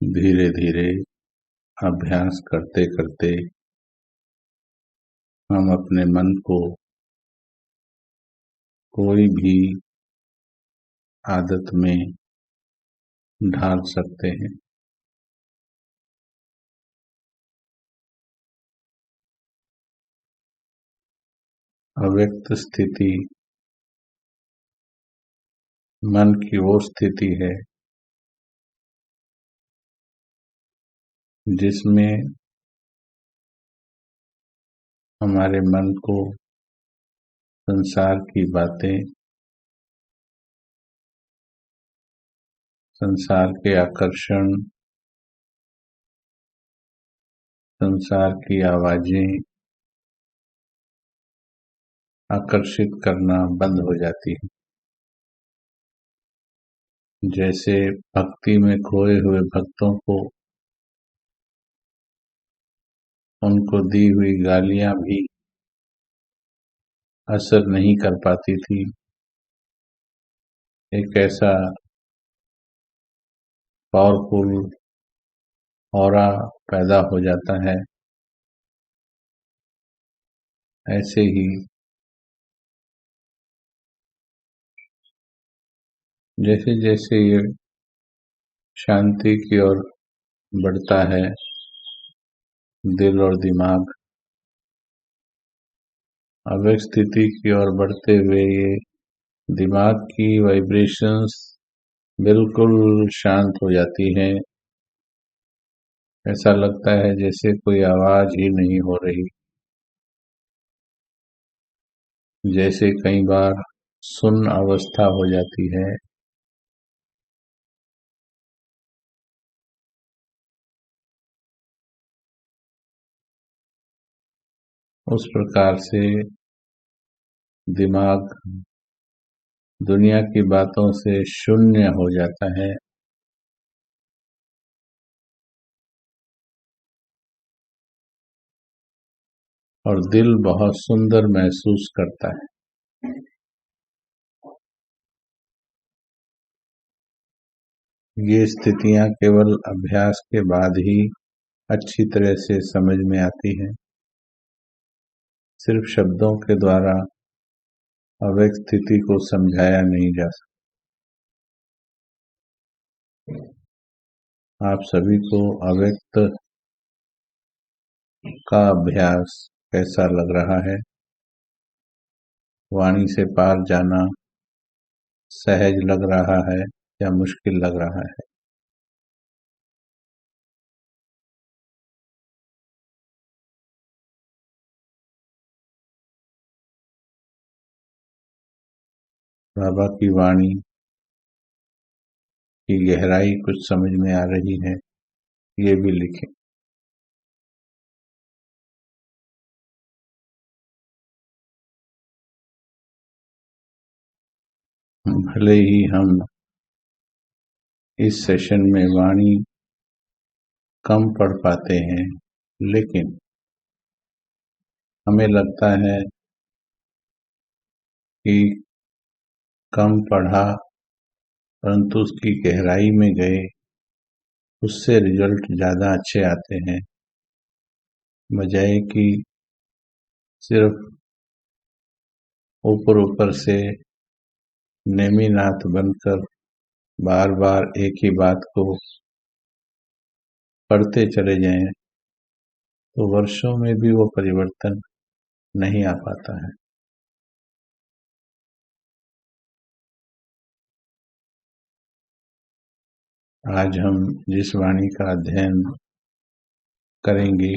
धीरे धीरे अभ्यास करते करते हम अपने मन को कोई भी आदत में ढाल सकते हैं। अव्यक्त स्थिति मन की वो स्थिति है जिसमें हमारे मन को संसार की बातें, संसार के आकर्षण, संसार की आवाजें आकर्षित करना बंद हो जाती है। जैसे भक्ति में खोए हुए भक्तों को उनको दी हुई गालियां भी असर नहीं कर पाती थी। एक ऐसा पावरफुल ऑरा पैदा हो जाता है। ऐसे ही जैसे जैसे ये शांति की ओर बढ़ता है दिल और दिमाग, अव्यक्त स्थिति की ओर बढ़ते हुए ये दिमाग की वाइब्रेशंस बिल्कुल शांत हो जाती हैं। ऐसा लगता है जैसे कोई आवाज ही नहीं हो रही। जैसे कई बार सुन्न अवस्था हो जाती है। उस प्रकार से दिमाग दुनिया की बातों से शून्य हो जाता है और दिल बहुत सुंदर महसूस करता है। ये स्थितियां केवल अभ्यास के बाद ही अच्छी तरह से समझ में आती हैं। सिर्फ शब्दों के द्वारा अव्यक्त स्थिति को समझाया नहीं जा सकता। आप सभी को अव्यक्त का अभ्यास कैसा लग रहा है? वाणी से पार जाना सहज लग रहा है या मुश्किल लग रहा है? बाबा की वाणी की गहराई कुछ समझ में आ रही है, ये भी लिखें। भले ही हम इस सेशन में वाणी कम पढ़ पाते हैं, लेकिन हमें लगता है कि कम पढ़ा परंतु उसकी गहराई में गए, उससे रिजल्ट ज़्यादा अच्छे आते हैं, बजाय कि सिर्फ ऊपर ऊपर से नेमीनाथ बनकर बार बार एक ही बात को पढ़ते चले जाएं, तो वर्षों में भी वो परिवर्तन नहीं आ पाता है। आज हम जिस वाणी का अध्ययन करेंगे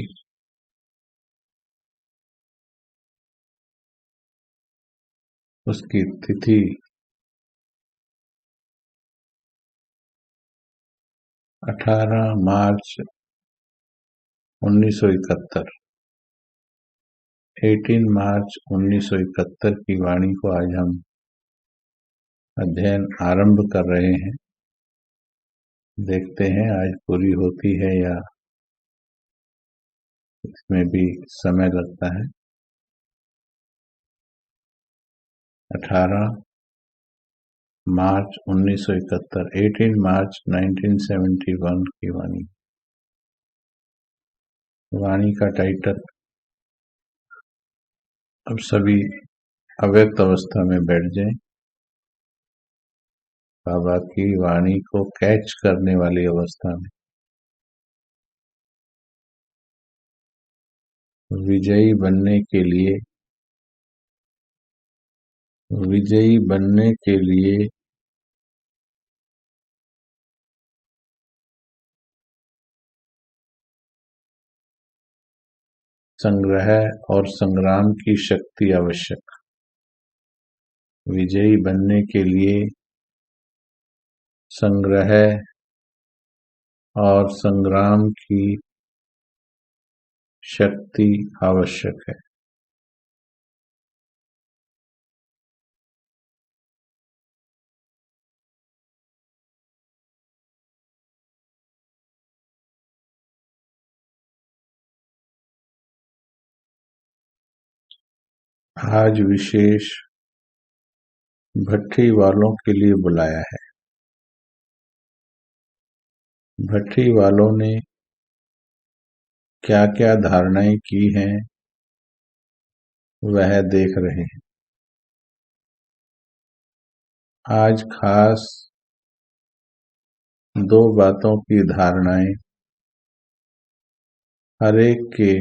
उसकी तिथि 18 मार्च 1971, 18 मार्च 1971 की वाणी को आज हम अध्ययन आरंभ कर रहे हैं। देखते हैं आज पूरी होती है या इसमें भी समय लगता है। 18 मार्च 1971, 18 मार्च 1971 की वाणी। वाणी का टाइटल। अब सभी अव्यक्त अवस्था में बैठ जाएं। बाबा की वाणी को कैच करने वाली अवस्था में। विजयी बनने के लिए, विजयी बनने के लिए संग्रह और संग्राम की शक्ति आवश्यक। विजयी बनने के लिए संग्रह और संग्राम की शक्ति आवश्यक है। आज विशेष भट्ठी वालों के लिए बुलाया है। भट्ठी वालों ने क्या क्या धारणाएं की हैं वह देख रहे हैं। आज खास दो बातों की धारणाएं हर एक के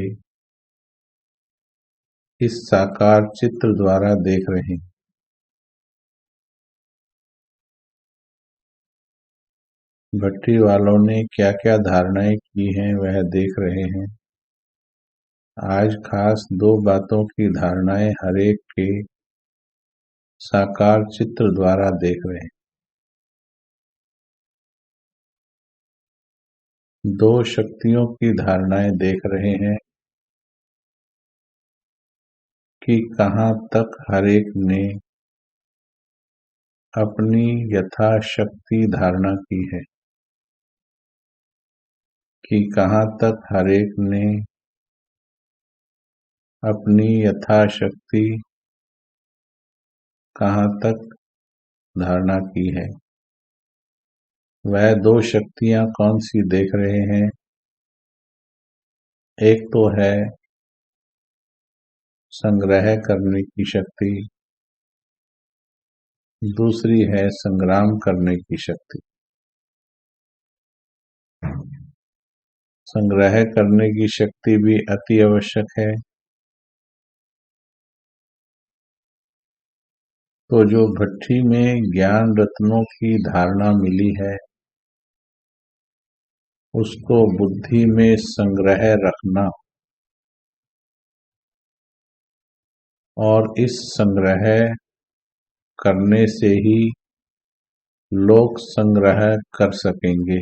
इस साकार चित्र द्वारा देख रहे हैं। भट्ठी वालों ने क्या क्या धारणाएं की हैं वह देख रहे हैं। आज खास दो बातों की धारणाएं हर एक के साकार चित्र द्वारा देख रहे हैं। दो शक्तियों की धारणाएं देख रहे हैं कि कहाँ तक हर एक ने अपनी यथाशक्ति धारणा की है, कि कहाँ तक हर एक ने अपनी यथाशक्ति कहाँ तक धारणा की है। वह दो शक्तियां कौन सी देख रहे हैं। एक तो है संग्रह करने की शक्ति, दूसरी है संग्राम करने की शक्ति। संग्रह करने की शक्ति भी अति आवश्यक है। तो जो भट्ठी में ज्ञान रत्नों की धारणा मिली है उसको बुद्धि में संग्रह रखना और इस संग्रह करने से ही लोग संग्रह कर सकेंगे।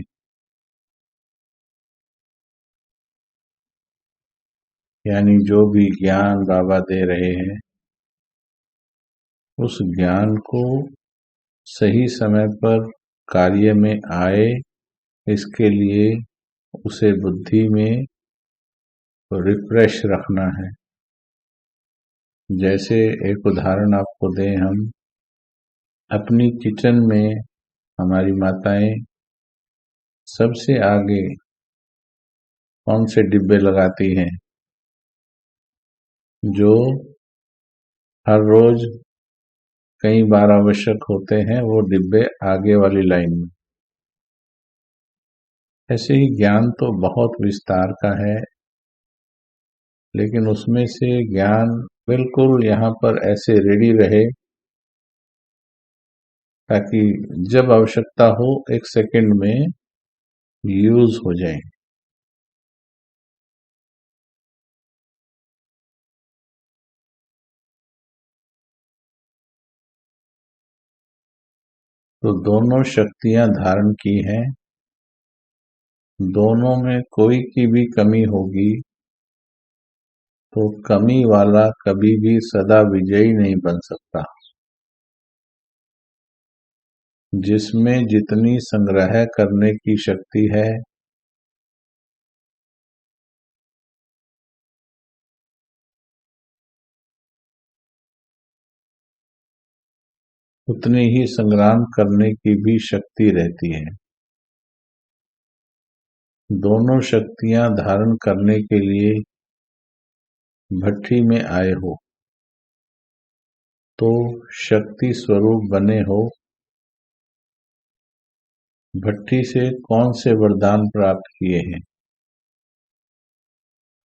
यानी जो भी ज्ञान बाबा दे रहे हैं उस ज्ञान को सही समय पर कार्य में आए, इसके लिए उसे बुद्धि में रिफ्रेश रखना है। जैसे एक उदाहरण आपको दें, हम अपनी किचन में हमारी माताएं सबसे आगे कौन से डिब्बे लगाती हैं जो हर रोज कई बार आवश्यक होते हैं, वो डिब्बे आगे वाली लाइन में। ऐसे ही ज्ञान तो बहुत विस्तार का है, लेकिन उसमें से ज्ञान बिल्कुल यहाँ पर ऐसे रेडी रहे ताकि जब आवश्यकता हो एक सेकंड में यूज हो जाए। तो दोनों शक्तियां धारण की हैं, दोनों में कोई की भी कमी होगी तो कमी वाला कभी भी सदा विजयी नहीं बन सकता। जिसमें जितनी संग्रह करने की शक्ति है उतनी ही संग्राम करने की भी शक्ति रहती है। दोनों शक्तियां धारण करने के लिए भट्ठी में आए हो तो शक्ति स्वरूप बने हो। भट्ठी से कौन से वरदान प्राप्त किए हैं?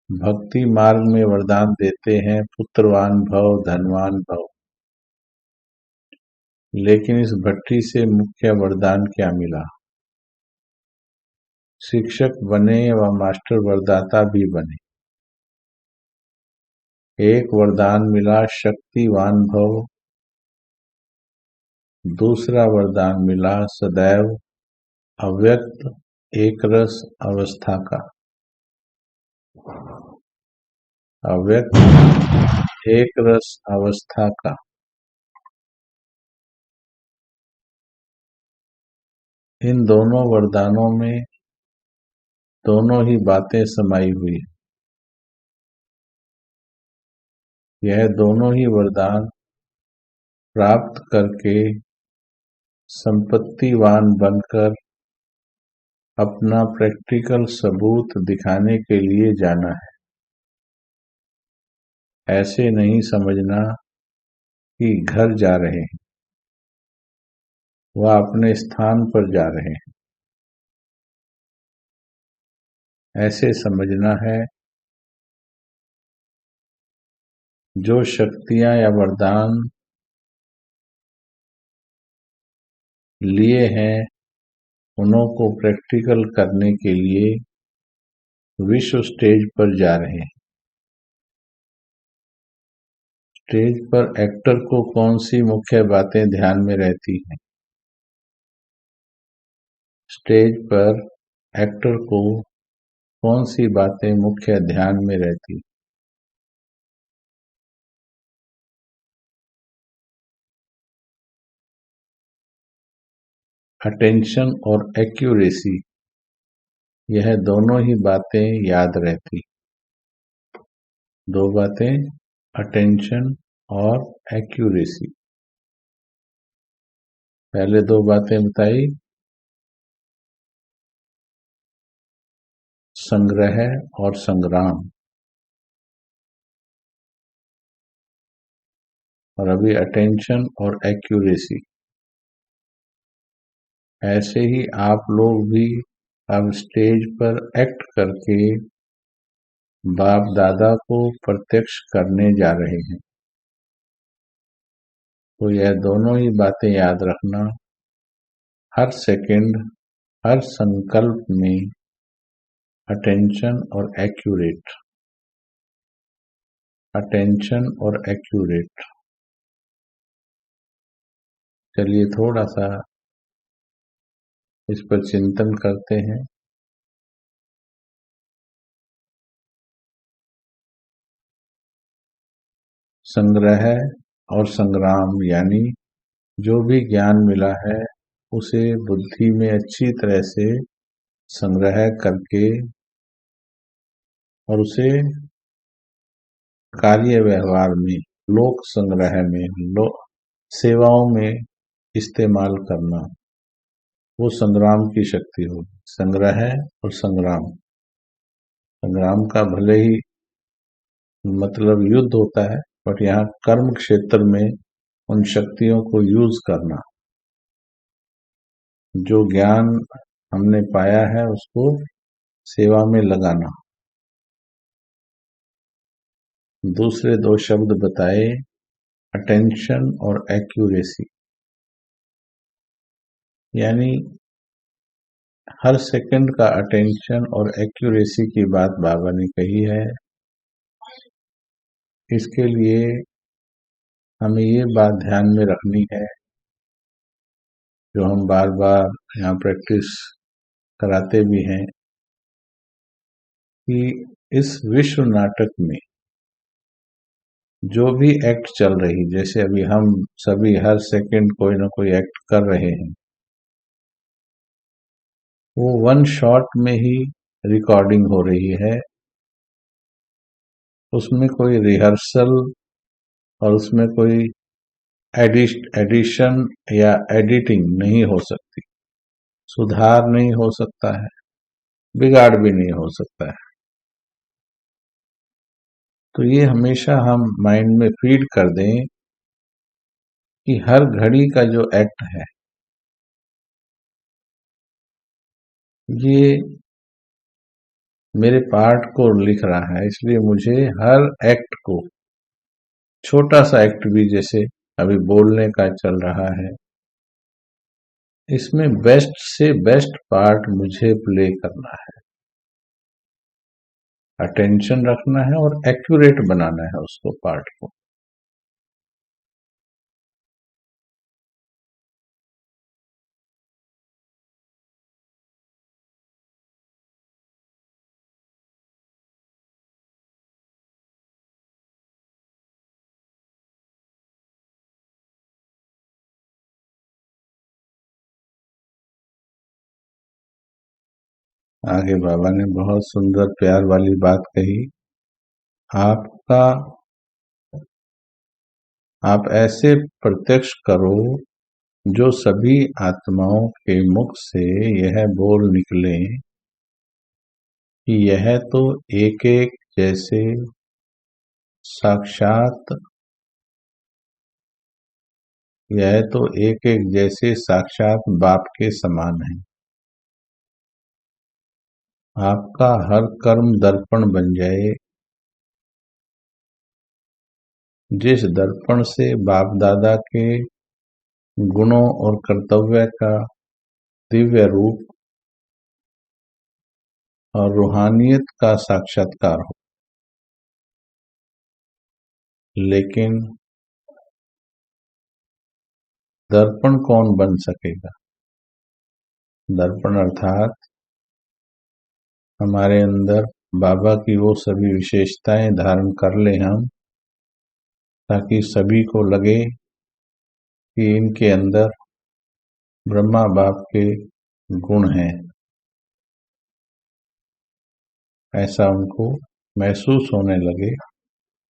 भक्ति मार्ग में वरदान देते हैं पुत्रवान भव, धनवान भव। लेकिन इस भट्ठी से मुख्य वरदान क्या मिला? शिक्षक बने व मास्टर वरदाता भी बने। एक वरदान मिला शक्तिवान भव, दूसरा वरदान मिला सदैव अव्यक्त एकरस अवस्था का। अव्यक्त एकरस अवस्था का। इन दोनों वरदानों में दोनों ही बातें समाई हुई है। यह दोनों ही वरदान प्राप्त करके संपत्तिवान बनकर अपना प्रैक्टिकल सबूत दिखाने के लिए जाना है। ऐसे नहीं समझना कि घर जा रहे हैं, वह अपने स्थान पर जा रहे हैं। ऐसे समझना है जो शक्तियां या वरदान लिए हैं उन्हों को प्रैक्टिकल करने के लिए विश्व स्टेज पर जा रहे हैं। स्टेज पर एक्टर को कौन सी मुख्य बातें ध्यान में रहती हैं? स्टेज पर एक्टर को कौन सी बातें मुख्य ध्यान में रहती? अटेंशन और एक्यूरेसी, यह दोनों ही बातें याद रहती। दो बातें, अटेंशन और एक्यूरेसी। पहले दो बातें बताई, संग्रह और संग्राम, और अभी अटेंशन और एक्यूरेसी। ऐसे ही आप लोग भी अब स्टेज पर एक्ट करके बाप दादा को प्रत्यक्ष करने जा रहे हैं। तो यह दोनों ही बातें याद रखना, हर सेकंड, हर संकल्प में अटेंशन और एक्यूरेट, अटेंशन और एक्यूरेट। चलिए थोड़ा सा इस पर चिंतन करते हैं। संग्रह और संग्राम, यानी जो भी ज्ञान मिला है उसे बुद्धि में अच्छी तरह से संग्रह करके और उसे कार्य व्यवहार में, लोक संग्रह में, सेवाओं में इस्तेमाल करना, वो संग्राम की शक्ति होगी। संग्रह और संग्राम। संग्राम का भले ही मतलब युद्ध होता है, बट यहाँ कर्म क्षेत्र में उन शक्तियों को यूज करना, जो ज्ञान हमने पाया है उसको सेवा में लगाना। दूसरे दो शब्द बताए, अटेंशन और एक्यूरेसी, यानी हर सेकंड का अटेंशन और एक्यूरेसी की बात बाबा ने कही है। इसके लिए हमें ये बात ध्यान में रखनी है, जो हम बार बार यहाँ प्रैक्टिस कराते भी हैं, कि इस विश्व नाटक में जो भी एक्ट चल रही, जैसे अभी हम सभी हर सेकंड कोई ना कोई एक्ट कर रहे हैं, वो वन शॉट में ही रिकॉर्डिंग हो रही है। उसमें कोई रिहर्सल और उसमें कोई एडिशन या एडिटिंग नहीं हो सकती, सुधार नहीं हो सकता है, बिगाड़ भी नहीं हो सकता है। तो ये हमेशा हम माइंड में फीड कर दें कि हर घड़ी का जो एक्ट है ये मेरे पार्ट को लिख रहा है, इसलिए मुझे हर एक्ट को, छोटा सा एक्ट भी जैसे अभी बोलने का चल रहा है, इसमें बेस्ट से बेस्ट पार्ट मुझे प्ले करना है, अटेंशन रखना है और एक्यूरेट बनाना है उसको, पार्ट को। आगे बाबा ने बहुत सुंदर प्यार वाली बात कही, आपका आप ऐसे प्रत्यक्ष करो जो सभी आत्माओं के मुख से यह बोल निकले कि यह तो एक एक जैसे साक्षात यह तो एक एक जैसे साक्षात बाप के समान है। आपका हर कर्म दर्पण बन जाए, जिस दर्पण से बाप दादा के गुणों और कर्तव्य का दिव्य रूप और रूहानियत का साक्षात्कार हो। लेकिन दर्पण कौन बन सकेगा? दर्पण अर्थात हमारे अंदर बाबा की वो सभी विशेषताएं धारण कर ले हम, ताकि सभी को लगे कि इनके अंदर ब्रह्मा बाप के गुण हैं, ऐसा उनको महसूस होने लगे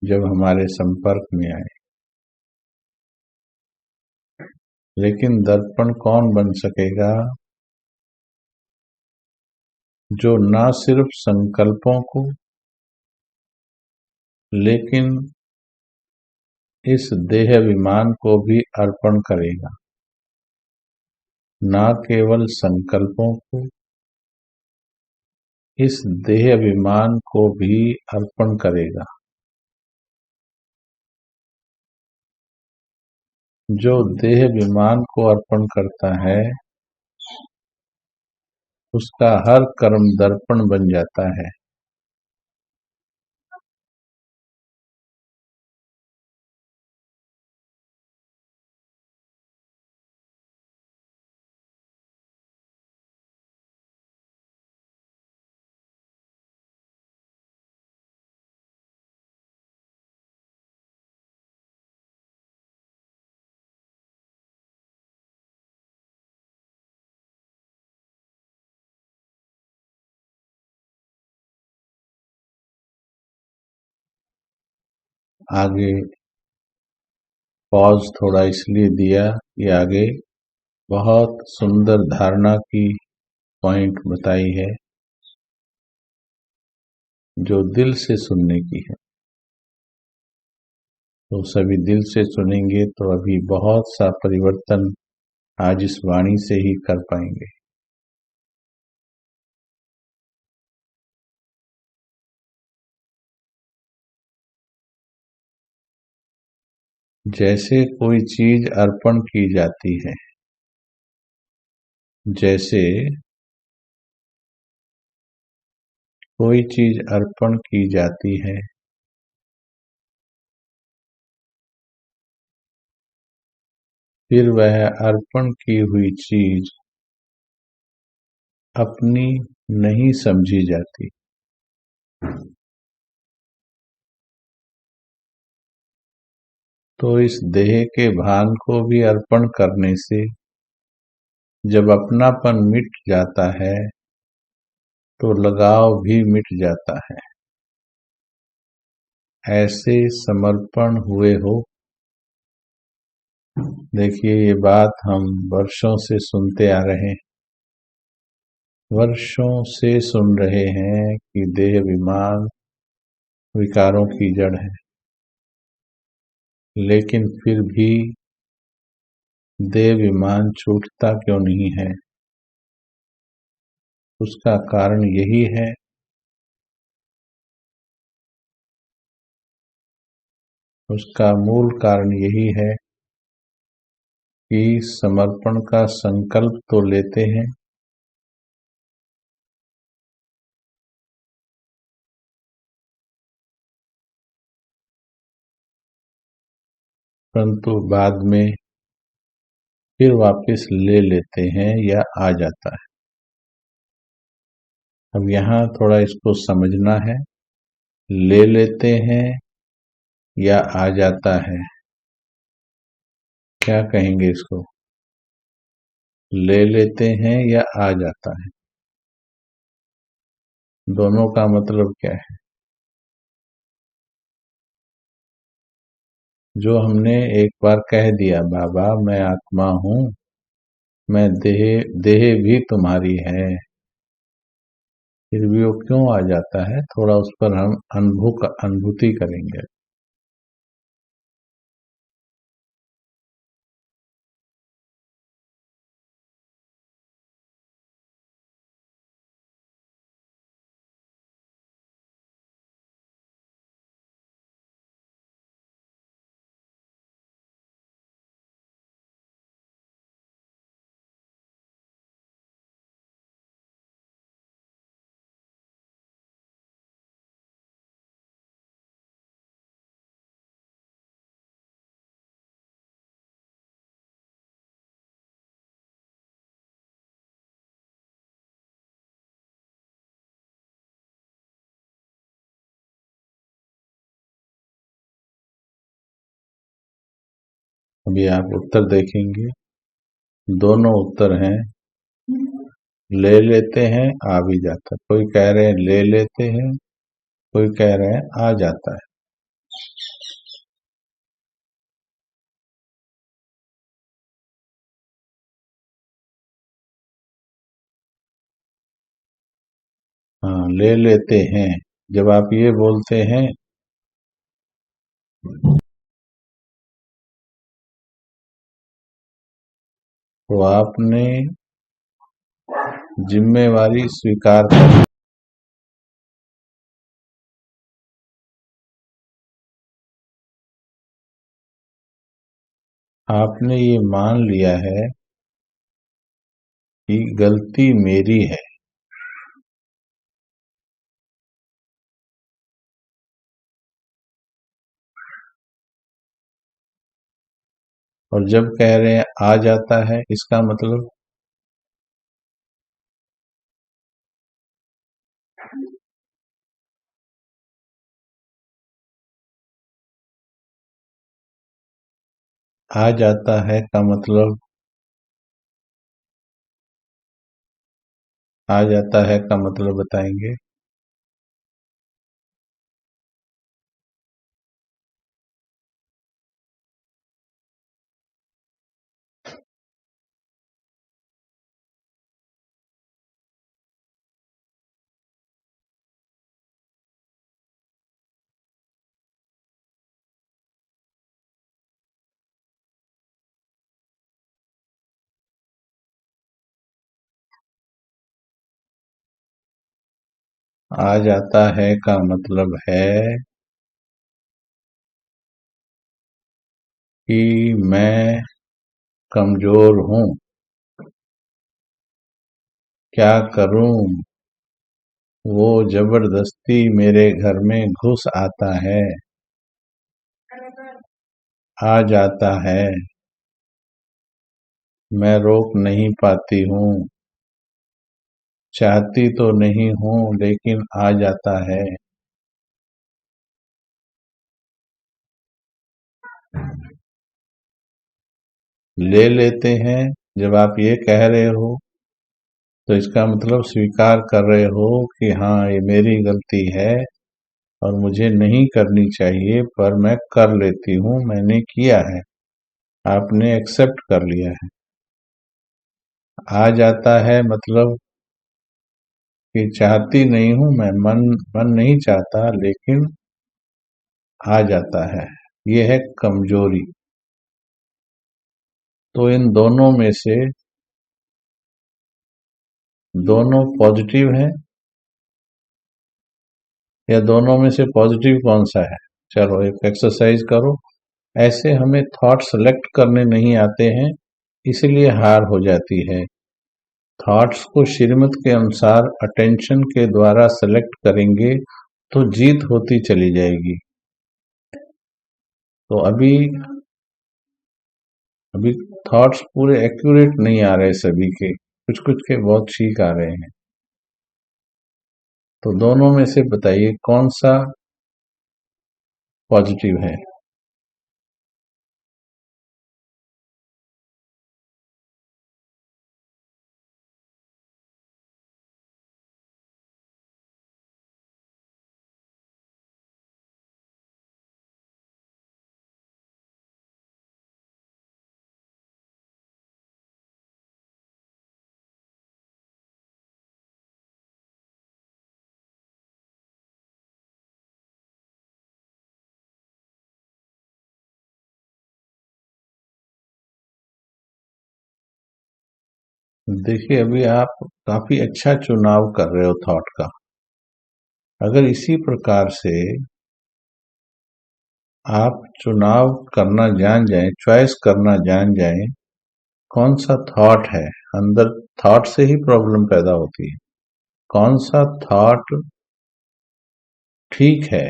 जब हमारे संपर्क में आए। लेकिन दर्पण कौन बन सकेगा? जो न सिर्फ संकल्पों को, लेकिन इस देह विमान को भी अर्पण करेगा। न केवल संकल्पों को, इस देह विमान को भी अर्पण करेगा। जो देह विमान को अर्पण करता है उसका हर कर्म दर्पण बन जाता है। आगे पॉज थोड़ा इसलिए दिया कि आगे बहुत सुंदर धारणा की पॉइंट बताई है जो दिल से सुनने की है। तो सभी दिल से सुनेंगे तो अभी बहुत सा परिवर्तन आज इस वाणी से ही कर पाएंगे। जैसे कोई चीज अर्पण की जाती है, जैसे कोई चीज अर्पण की जाती है, फिर वह अर्पण की हुई चीज अपनी नहीं समझी जाती। तो इस देह के भान को भी अर्पण करने से जब अपनापन मिट जाता है तो लगाव भी मिट जाता है। ऐसे समर्पण हुए हो देखिए, ये बात हम वर्षों से सुनते आ रहे हैं, वर्षों से सुन रहे हैं कि देह अभिमान विकारों की जड़ है। लेकिन फिर भी देह अभिमान छूटता क्यों नहीं है? उसका कारण यही है उसका मूल कारण यही है कि समर्पण का संकल्प तो लेते हैं, परंतु बाद में फिर वापस ले लेते हैं या आ जाता है। अब यहाँ थोड़ा इसको समझना है। ले लेते हैं या आ जाता है, क्या कहेंगे इसको? ले लेते हैं या आ जाता है, दोनों का मतलब क्या है? जो हमने एक बार कह दिया, बाबा मैं आत्मा हूँ, मैं देह देह भी तुम्हारी है, फिर भी वो क्यों आ जाता है? थोड़ा उस पर हम अनुभूति करेंगे। अभी आप उत्तर देखेंगे, दोनों उत्तर हैं। ले लेते हैं, आ भी जाता है। कोई कह रहे हैं ले लेते हैं, कोई कह रहे हैं आ जाता है। हाँ, ले लेते हैं। जब आप ये बोलते हैं तो आपने जिम्मेवारी स्वीकार कर, आपने ये मान लिया है कि गलती मेरी है। और जब कह रहे हैं आ जाता है, इसका मतलब आ जाता है का मतलब, आ जाता है का मतलब बताएंगे? आ जाता है का मतलब है कि मैं कमजोर हूँ, क्या करूं? वो जबरदस्ती मेरे घर में घुस आता है, आ जाता है, मैं रोक नहीं पाती हूँ, चाहती तो नहीं हूँ लेकिन आ जाता है। ले लेते हैं, जब आप ये कह रहे हो तो इसका मतलब स्वीकार कर रहे हो कि हाँ ये मेरी गलती है और मुझे नहीं करनी चाहिए, पर मैं कर लेती हूँ, मैंने किया है। आपने एक्सेप्ट कर लिया है। आ जाता है मतलब कि चाहती नहीं हूं मैं, मन नहीं चाहता लेकिन आ जाता है, ये है कमजोरी। तो इन दोनों में से दोनों पॉजिटिव है या दोनों में से पॉजिटिव कौन सा है? चलो एक एक्सरसाइज करो। ऐसे हमें थॉट सेलेक्ट करने नहीं आते हैं, इसलिए हार हो जाती है। थॉट्स को श्रीमत के अनुसार अटेंशन के द्वारा सेलेक्ट करेंगे तो जीत होती चली जाएगी। तो अभी थॉट्स पूरे एक्यूरेट नहीं आ रहे सभी के, कुछ कुछ के बहुत ठीक आ रहे हैं। तो दोनों में से बताइए कौन सा पॉजिटिव है? देखिए अभी आप काफी अच्छा चुनाव कर रहे हो थॉट का। अगर इसी प्रकार से आप चुनाव करना जान जाएं, चॉइस करना जान जाएं, कौन सा थॉट है अंदर, थॉट से ही प्रॉब्लम पैदा होती है। कौन सा थॉट ठीक है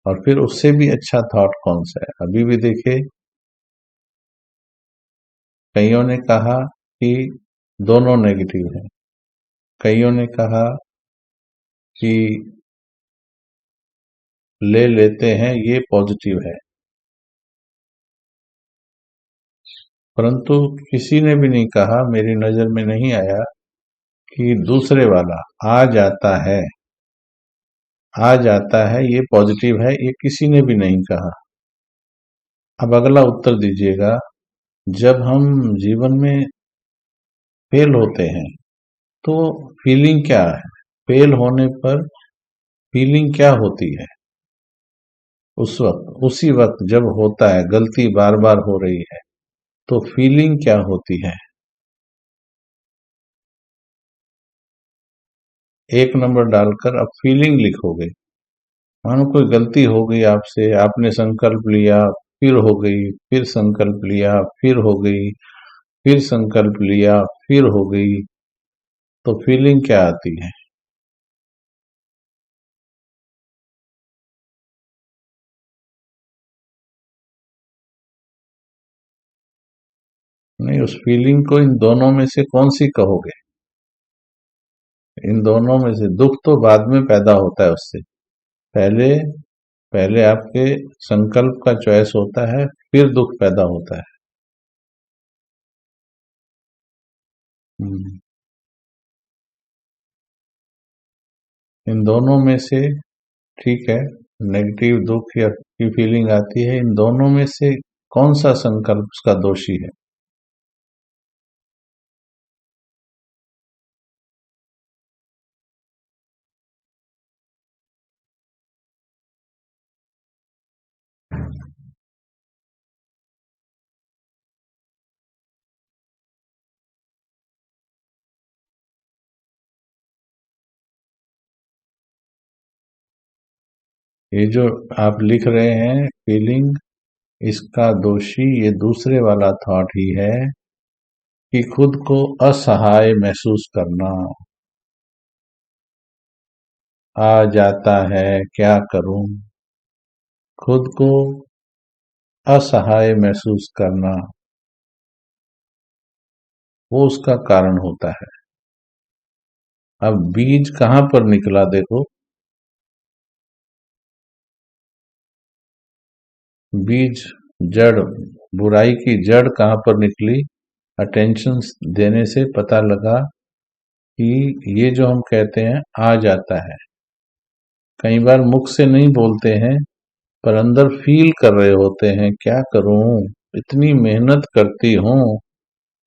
और फिर उससे भी अच्छा थॉट कौन सा है। अभी भी देखिए कईयों ने कहा कि दोनों नेगेटिव है, कईयों ने कहा कि ले लेते हैं ये पॉजिटिव है, परंतु किसी ने भी नहीं कहा, मेरी नजर में नहीं आया कि दूसरे वाला आ जाता है, आ जाता है ये पॉजिटिव है, ये किसी ने भी नहीं कहा। अब अगला उत्तर दीजिएगा, जब हम जीवन में फेल होते हैं तो फीलिंग क्या है? फेल होने पर फीलिंग क्या होती है? उस वक्त, उसी वक्त जब होता है, गलती बार बार हो रही है, तो फीलिंग क्या होती है? एक नंबर डालकर अब फीलिंग लिखोगे। मानो कोई गलती हो गई आपसे, आपने संकल्प लिया, फिर हो गई, फिर संकल्प लिया, फिर हो गई, फिर संकल्प लिया, फिर हो गई, तो फीलिंग क्या आती है? नहीं, उस फीलिंग को इन दोनों में से कौन सी कहोगे? इन दोनों में से दुख तो बाद में पैदा होता है उससे पहले, पहले आपके संकल्प का चॉइस होता है, फिर दुख पैदा होता है। हम्म, इन दोनों में से, ठीक है, नेगेटिव दुख या की फीलिंग आती है, इन दोनों में से कौन सा संकल्प उसका दोषी है? ये जो आप लिख रहे हैं फीलिंग, इसका दोषी ये दूसरे वाला थॉट ही है कि खुद को असहाय महसूस करना। आ जाता है, क्या करूं, खुद को असहाय महसूस करना, वो उसका कारण होता है। अब बीज कहां पर निकला देखो, बीज, जड़, बुराई की जड़ कहां पर निकली? अटेंशन देने से पता लगा कि ये जो हम कहते हैं आ जाता है, कई बार मुख से नहीं बोलते हैं पर अंदर फील कर रहे होते हैं, क्या करूं, इतनी मेहनत करती हूँ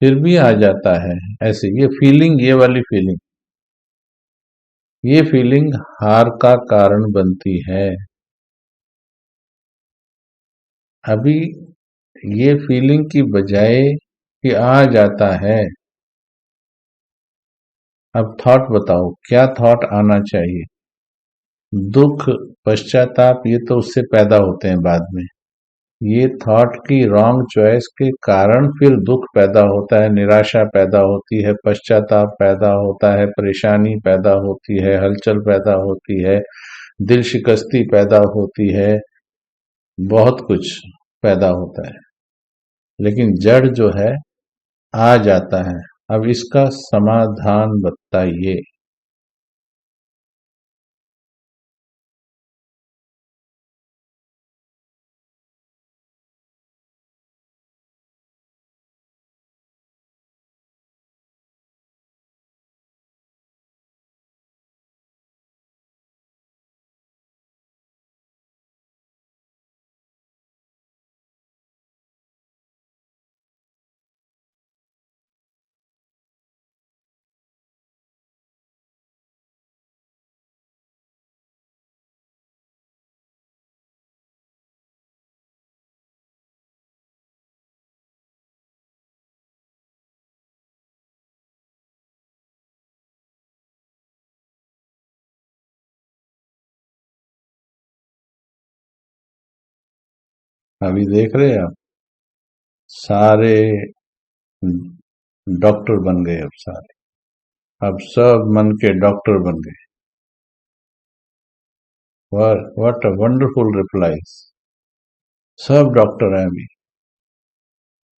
फिर भी आ जाता है। ऐसे ये फीलिंग, ये वाली फीलिंग, ये फीलिंग हार का कारण बनती है। अभी ये फीलिंग की बजाय कि आ जाता है, अब थॉट बताओ क्या थॉट आना चाहिए? दुख, पश्चाताप, ये तो उससे पैदा होते हैं बाद में। ये थॉट की रॉन्ग चॉइस के कारण फिर दुख पैदा होता है, निराशा पैदा होती है, पश्चाताप पैदा होता है, परेशानी पैदा होती है, हलचल पैदा होती है, दिल शिकस्ती पैदा होती है, बहुत कुछ पैदा होता है। लेकिन जड़ जो है आ जाता है। अब इसका समाधान बताइए। अभी देख रहे हैं आप, सारे डॉक्टर बन गए अब सारे। अब सब मन के डॉक्टर बन गए। What a wonderful replies. सब डॉक्टर हैं अभी,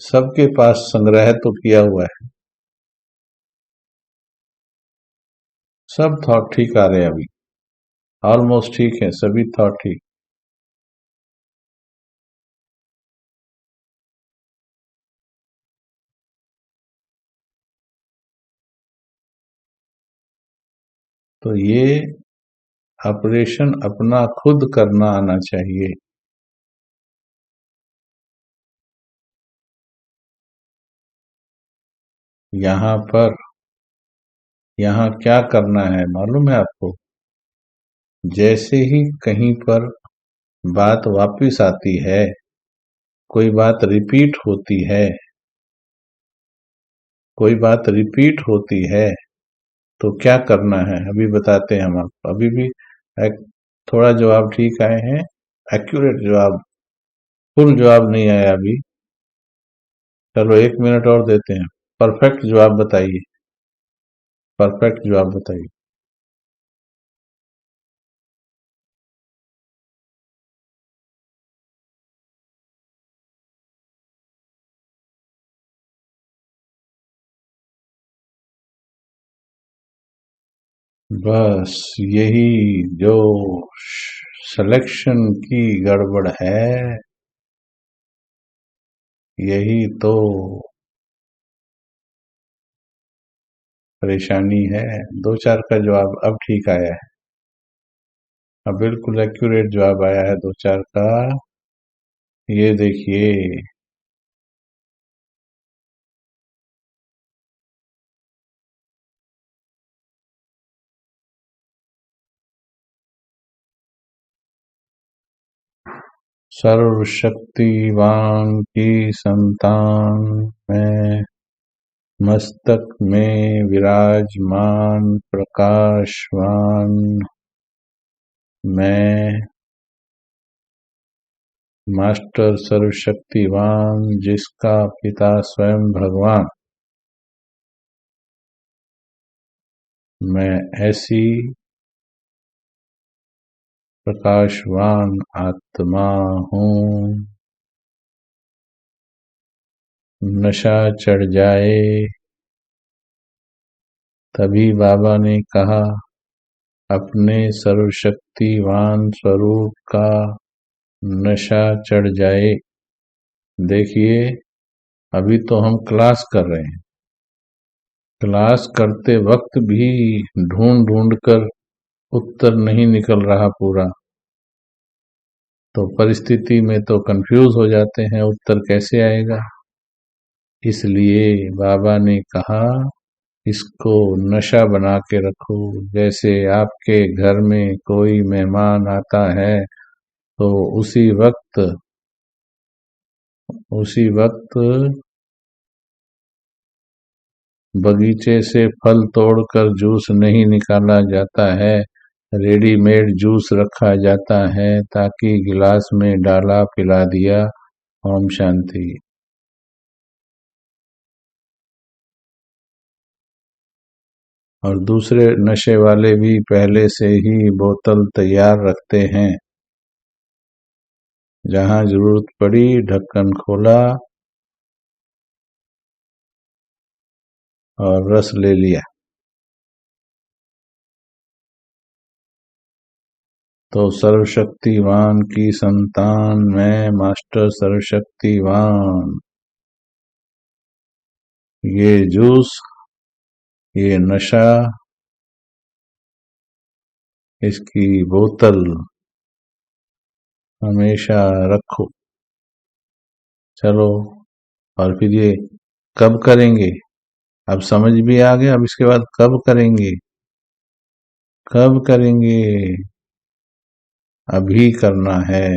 सबके पास संग्रह तो किया हुआ है, सब थॉट ठीक आ रहे हैं अभी, ऑलमोस्ट ठीक है सभी थॉट ठीक। तो ये ऑपरेशन अपना खुद करना आना चाहिए। यहाँ पर, यहाँ क्या करना है मालूम है आपको? जैसे ही कहीं पर बात वापिस आती है, कोई बात रिपीट होती है, कोई बात रिपीट होती है, तो क्या करना है अभी बताते हैं हम आपको। अभी भी एक थोड़ा जवाब ठीक आए हैं, एक्यूरेट जवाब, फुल जवाब नहीं आया अभी। चलो 1 मिनट और देते हैं। परफेक्ट जवाब बताइए, परफेक्ट जवाब बताइए। बस यही जो सिलेक्शन की गड़बड़ है, यही तो परेशानी है। 2-4 का जवाब अब ठीक आया है, अब बिल्कुल एक्यूरेट जवाब आया है 2-4 का। ये देखिए, सर्वशक्तिवान की संतान में मस्तक में विराजमान प्रकाशवान मैं, मास्टर सर्वशक्तिवान जिसका पिता स्वयं भगवान, मैं ऐसी प्रकाशवान आत्मा हूँ। नशा चढ़ जाए, तभी बाबा ने कहा अपने सर्वशक्तिवान स्वरूप का नशा चढ़ जाए। देखिए, अभी तो हम क्लास कर रहे हैं, क्लास करते वक्त भी ढूंढ ढूंढ कर उत्तर नहीं निकल रहा पूरा, तो परिस्थिति में तो कंफ्यूज हो जाते हैं, उत्तर कैसे आएगा। इसलिए बाबा ने कहा इसको नशा बना के रखो। जैसे आपके घर में कोई मेहमान आता है तो उसी वक्त बगीचे से फल तोड़कर जूस नहीं निकाला जाता है, रेडीमेड जूस रखा जाता है, ताकि गिलास में डाला पिला दिया। ओम शांति। और दूसरे नशे वाले भी पहले से ही बोतल तैयार रखते हैं, जहां जरूरत पड़ी ढक्कन खोला और रस ले लिया। तो सर्वशक्तिवान की संतान मैं मास्टर सर्वशक्तिवान, ये जूस, ये नशा, इसकी बोतल हमेशा रखो। चलो, और फिर ये कब करेंगे, अब समझ भी आ गया। अब इसके बाद कब करेंगे, कब करेंगे, अभी करना है,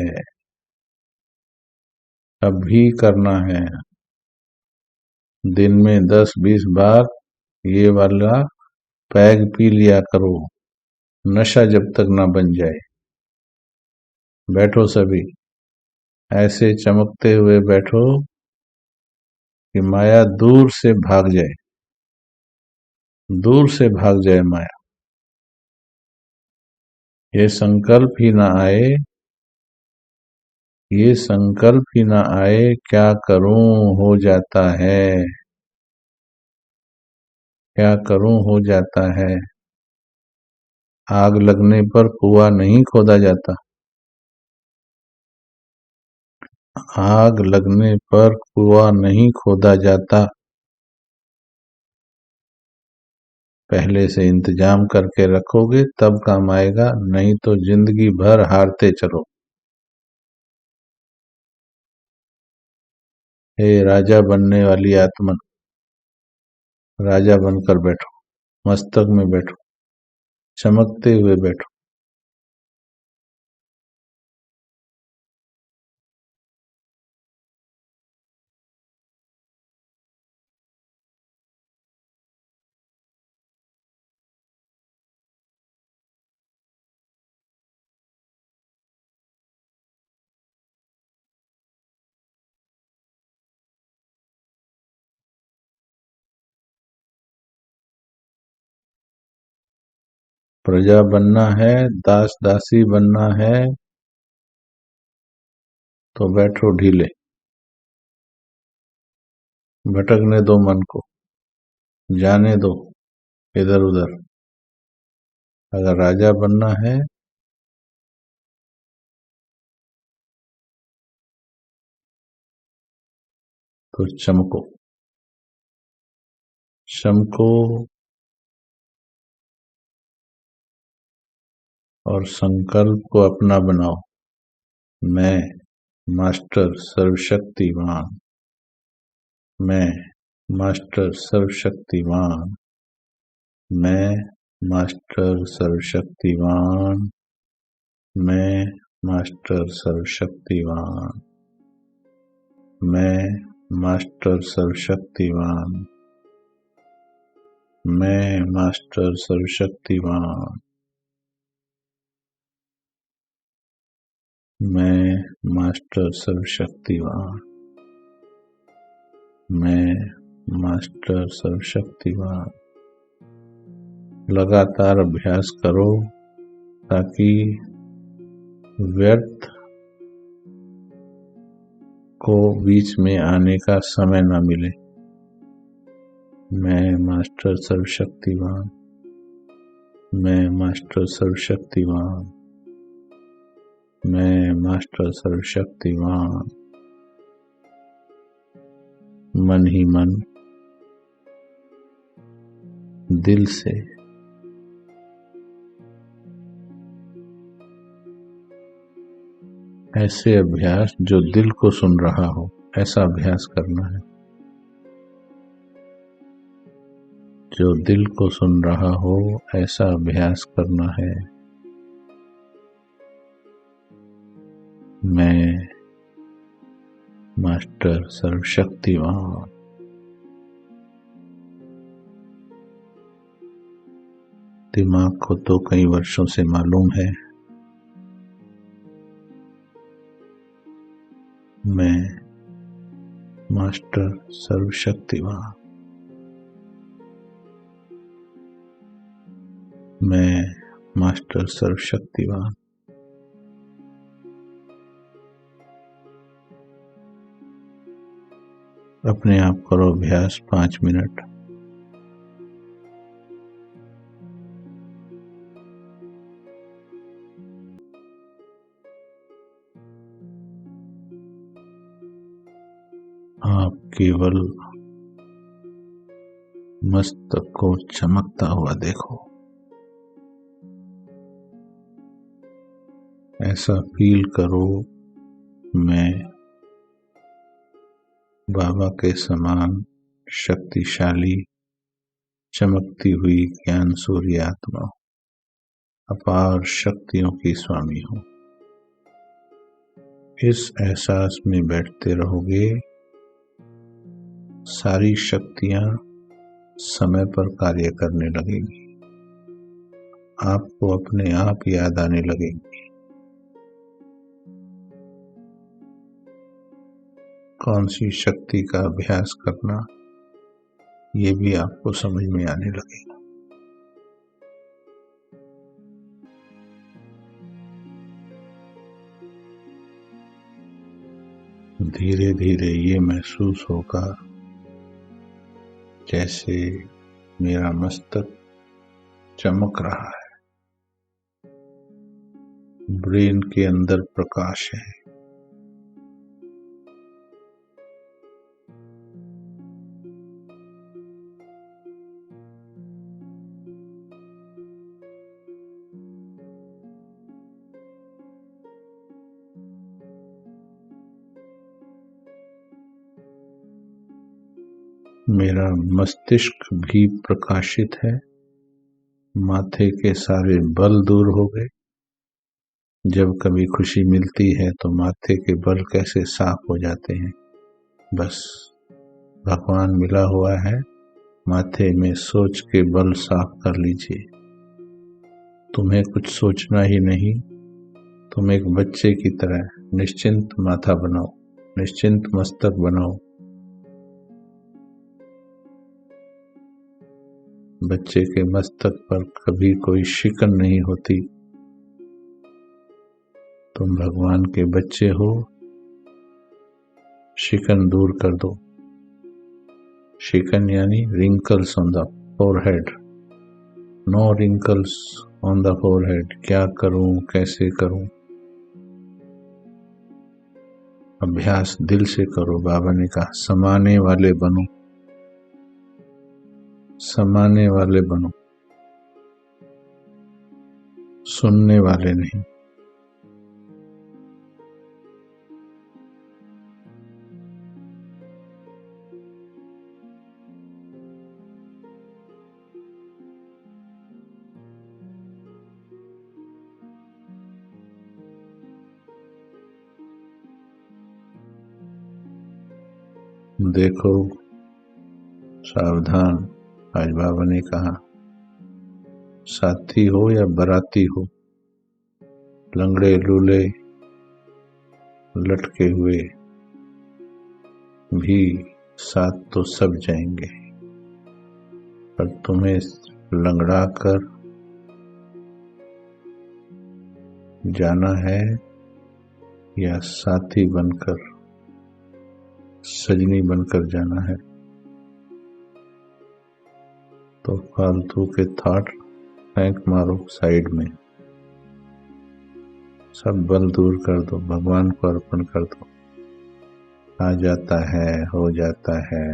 अभी करना है। दिन में 10-20 बार ये वाला पैग पी लिया करो, नशा जब तक ना बन जाए। बैठो सभी, ऐसे चमकते हुए बैठो कि माया दूर से भाग जाए, दूर से भाग जाए माया। ये संकल्प ही ना आए, ये संकल्प ही ना आए, क्या करूं हो जाता है, क्या करूं हो जाता है। आग लगने पर कुआं नहीं खोदा जाता, आग लगने पर कुआं नहीं खोदा जाता। पहले से इंतजाम करके रखोगे तब काम आएगा, नहीं तो जिंदगी भर हारते चलो। हे राजा बनने वाली आत्मा, राजा बनकर बैठो, मस्तक में बैठो, चमकते हुए बैठो। प्रजा बनना है, दास दासी बनना है, तो बैठो ढीले, भटकने दो मन को, जाने दो इधर उधर। अगर राजा बनना है तो चमको, चमको और संकल्प को अपना बनाओ। मैं मास्टर सर्वशक्तिवान, मैं मास्टर सर्वशक्तिवान, मैं मास्टर सर्वशक्तिवान, मैं मास्टर सर्वशक्तिवान, मैं मास्टर सर्वशक्तिवान, मैं मास्टर सर्वशक्तिवान, मैं मास्टर सर्वशक्तिवान, मैं मास्टर सर्वशक्तिवान। लगातार अभ्यास करो ताकि व्यर्थ को बीच में आने का समय न मिले। मैं मास्टर सर्वशक्तिवान, मैं मास्टर सर्वशक्तिवान, मैं मास्टर सर्वशक्तिवान। मन ही मन, दिल से ऐसे अभ्यास जो दिल को सुन रहा हो ऐसा अभ्यास करना है। जो दिल को सुन रहा हो ऐसा अभ्यास करना है। मैं मास्टर सर्वशक्तिवान। दिमाग को तो कई वर्षों से मालूम है मैं मास्टर सर्वशक्तिवान। मैं मास्टर सर्वशक्तिवान। अपने आप करो अभ्यास 5 मिनट। आप केवल मस्तक को चमकता हुआ देखो। ऐसा फील करो मैं बाबा के समान शक्तिशाली चमकती हुई ज्ञान सूर्य आत्मा अपार शक्तियों की स्वामी हूं। इस एहसास में बैठते रहोगे, सारी शक्तियां समय पर कार्य करने लगेंगी। आपको अपने आप याद आने लगेंगी। कौन सी शक्ति का अभ्यास करना, ये भी आपको समझ में आने लगेगा। धीरे धीरे ये महसूस होगा जैसे मेरा मस्तक चमक रहा है, ब्रेन के अंदर प्रकाश है। मेरा मस्तिष्क भी प्रकाशित है। माथे के सारे बल दूर हो गए। जब कभी खुशी मिलती है तो माथे के बल कैसे साफ हो जाते हैं। बस भगवान मिला हुआ है, माथे में सोच के बल साफ कर लीजिए। तुम्हें कुछ सोचना ही नहीं, तुम एक बच्चे की तरह निश्चिंत माथा बनाओ, निश्चिंत मस्तक बनाओ। बच्चे के मस्तक पर कभी कोई शिकन नहीं होती। तुम भगवान के बच्चे हो, शिकन दूर कर दो। शिकन यानी wrinkles on the forehead. No wrinkles on the forehead. क्या करूं, कैसे करूं। अभ्यास दिल से करो। बाबा ने कहा समाने वाले बनो, समाने वाले बनो, सुनने वाले नहीं। देखो सावधान, आज बाबा ने कहा साथी हो या बराती हो, लंगड़े लूले लटके हुए भी साथ तो सब जाएंगे, पर तुम्हें लंगड़ा कर जाना है या साथी बनकर, सजनी बनकर जाना है। तो फालतू के थॉट फेंक मारो साइड में, सब बल दूर कर दो, भगवान को अर्पण कर दो। आ जाता है, हो जाता है,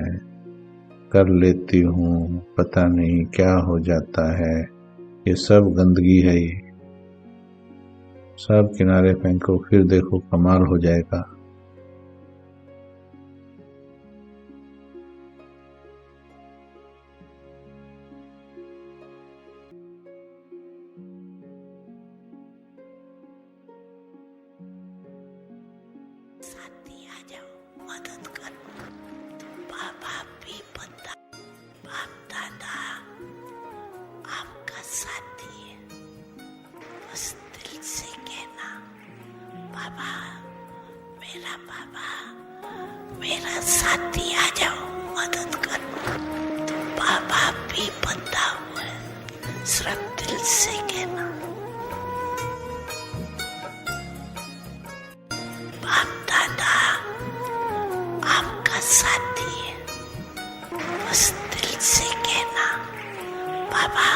कर लेती हूँ, पता नहीं क्या हो जाता है, ये सब गंदगी है। ये सब किनारे फेंको, फिर देखो कमाल हो जाएगा। साथी आ जाओ, मदद कर। बाबा भी बंदा, बाप दादा आपका साथी है। बस दिल से कहना, बाबा मेरा साथी आ जाओ, मदद कर। बाबा भी बंदा हुआ है, सिर्फ दिल से कहना। बाप दादा आपका साथी है, बस दिल से कहना, बाबा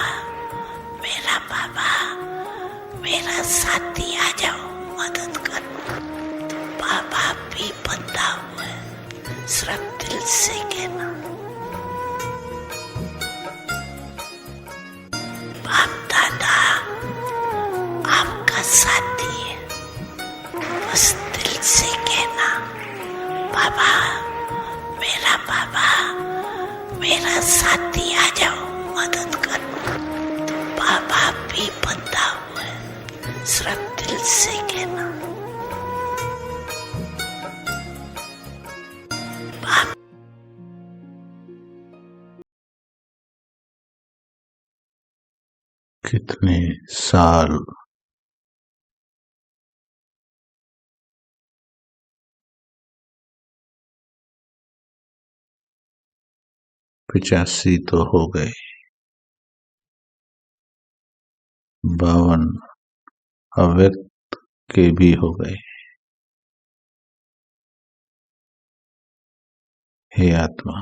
मेरा साथी आ जाओ, मदद कर। बाबा भी बंदा हुआ है, सिर्फ दिल से कहना। बाप दादा आपका साथी है, बस दिल से कहना, बाबा मेरा साथी आ जाओ, मदद कर। बाबा भी बंदा हुआ है, सिर्फ दिल से कहना। बाप कितने साल पिचासी तो हो गए, 52 अव्यक्त के भी हो गए। हे आत्मा,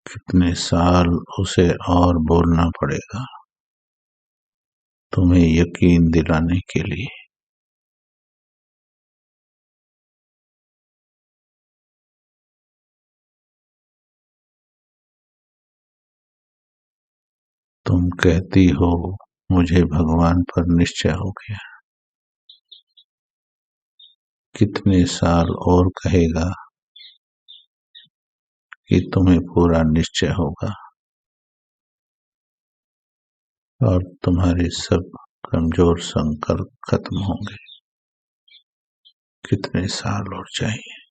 कितने साल उसे और बोलना पड़ेगा तुम्हें यकीन दिलाने के लिए? तुम कहती हो मुझे भगवान पर निश्चय हो गया। कितने साल और कहेगा कि तुम्हें पूरा निश्चय होगा और तुम्हारे सब कमजोर संकल्प खत्म होंगे? कितने साल और चाहिए?